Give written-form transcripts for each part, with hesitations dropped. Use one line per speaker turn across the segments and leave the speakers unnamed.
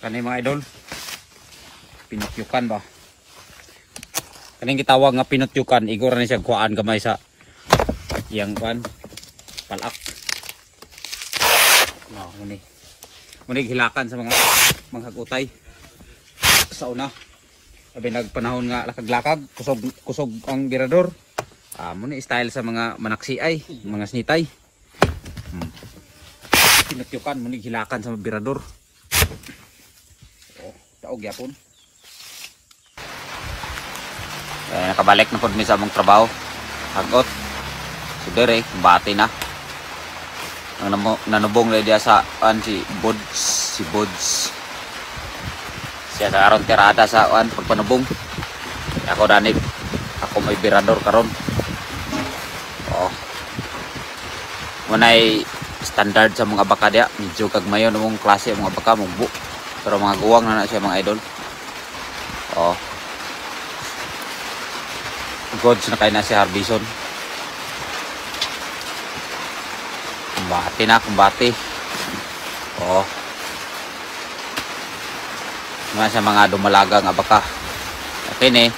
Kani mga idol, pinutyukan ba? Kaning gitawag nga pinutyukan, igor na siya kuhaan gamay sa iyang kuan palak. No, muni hilakan sa mga utay sa una. Sabi nagpanahon nga lakag-lakag, kusog ang birador. Muni style sa mga manaksi ay, mga snitay. Pinutyukan, muni hilakan sa birador. Taog yapon. Nakabalik na po din sa among trabaho. Hagot. So dire, bati na. Ang nanubong na diya sa si Bods. Siya sa aron tirada sa pagpanubong. Ako danig. Ako may birador karon. Munay standard sa mga baka diya. Medyo kagmayon mong klase mga baka mong bu. Pero mga guwang na siya mga idol. Gods na kayo na si Harbison. Kumbati. Mga sa mga dumalaga nga baka. Okay ni.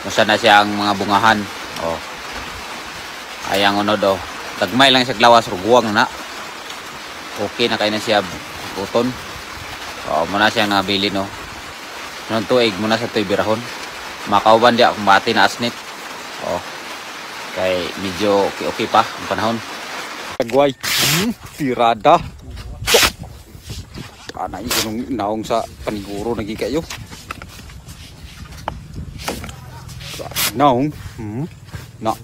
Musa na siya ang mga bungahan. Ayang unod tagmay lang siya glawas. Guwang na. Okay na kayo na siya uton. Muna siya nabili no. Nung tuig muna sa tuy birahon. Makauban diya kumbati na asnit. Kay medyo okay pa ang panahon. Tagway. Tirada. Ana yung naong sa paniguro nagi kayo. Naong. Na.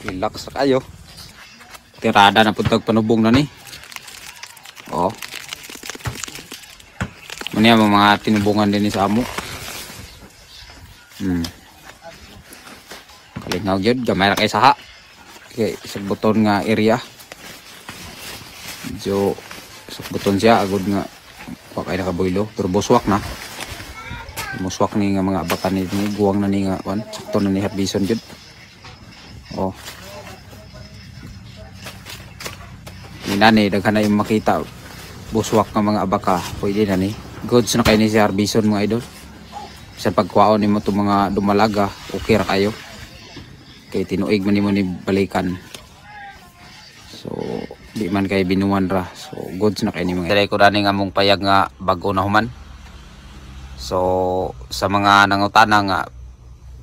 Relax na kayo. Tirada na puntag panubong na ni. Muna mga tinubungan din sa amo. Kalingaw yun, gamay na kayo saha. Okay, isang buton nga area. Medyo isang buton siya, agod nga pakay nakaboylo. Pero buswak na. Buswak ni nga mga abakan ni guwang na ni nga sakto na ni Harbison yun. Nani, daghan na yung makita buswak ng mga abaka. Pwede na ni. Goods na kayo ni si Harbison mga idol. Sa pagkuhaon ni mo itong mga dumalaga, okay ra kayo. Kay tinuig man mo ni balikan. So, di man kay binuwan ra. So, goods na kayo ni mga idol. Dali ko na nga mong payag nga bago na human. So, sa mga nangutana nga,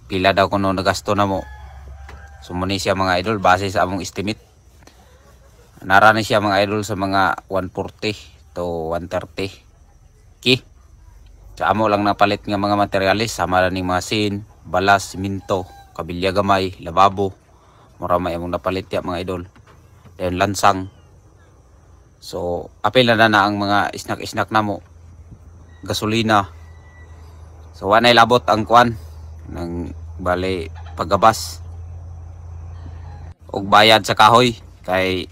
pila daw kuno nagasto na mo. So, muni siya mga idol, base sa among estimate. Narani siya mga idol sa mga 140 to 130. Sa amo lang napalit nga mga materialis, sama na ning masin, balas, siminto, kabilya gamay, lababo. Mura may among napalit ya mga idol. Then lansang. So, apil na ang mga snack namo. Gasolina. So, wanay labot ang kwan ng bali paggabas. Og bayad sa kahoy kay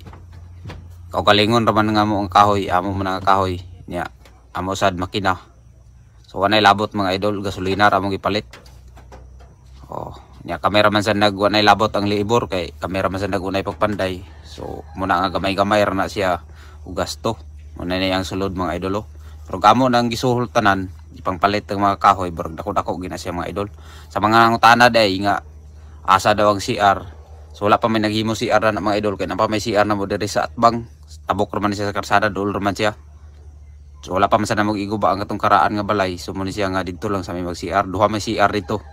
kaugalingon raman nga mo ang kahoy, amo man ang kahoy niya. Amo sad makina. So wanay labot mga idol, gasolina ra mong ipalit. Nya cameraman sa wanay labot ang libor kay cameraman sa unay pagpanday. So muna nga gamay-gamay ra na siya og gasto. Muna na yang sulod mga idol. Pero gamo nang gisuhol tanan, ipangpalit ang mga kahoy, burag dako-dako gina siya mga idol. Sa mga ngutana day nga asa daw ang CR. So wala pa may naghimo CR na mga idol kay na pa may CR na mo diri sa atbang. Tabok raman siya sa karsada, dul raman siya. So wala pa man sana mag-iguba ang katong karaan nga balay. So muna siya nga dito lang sa may mag-CR. Duha may CR dito.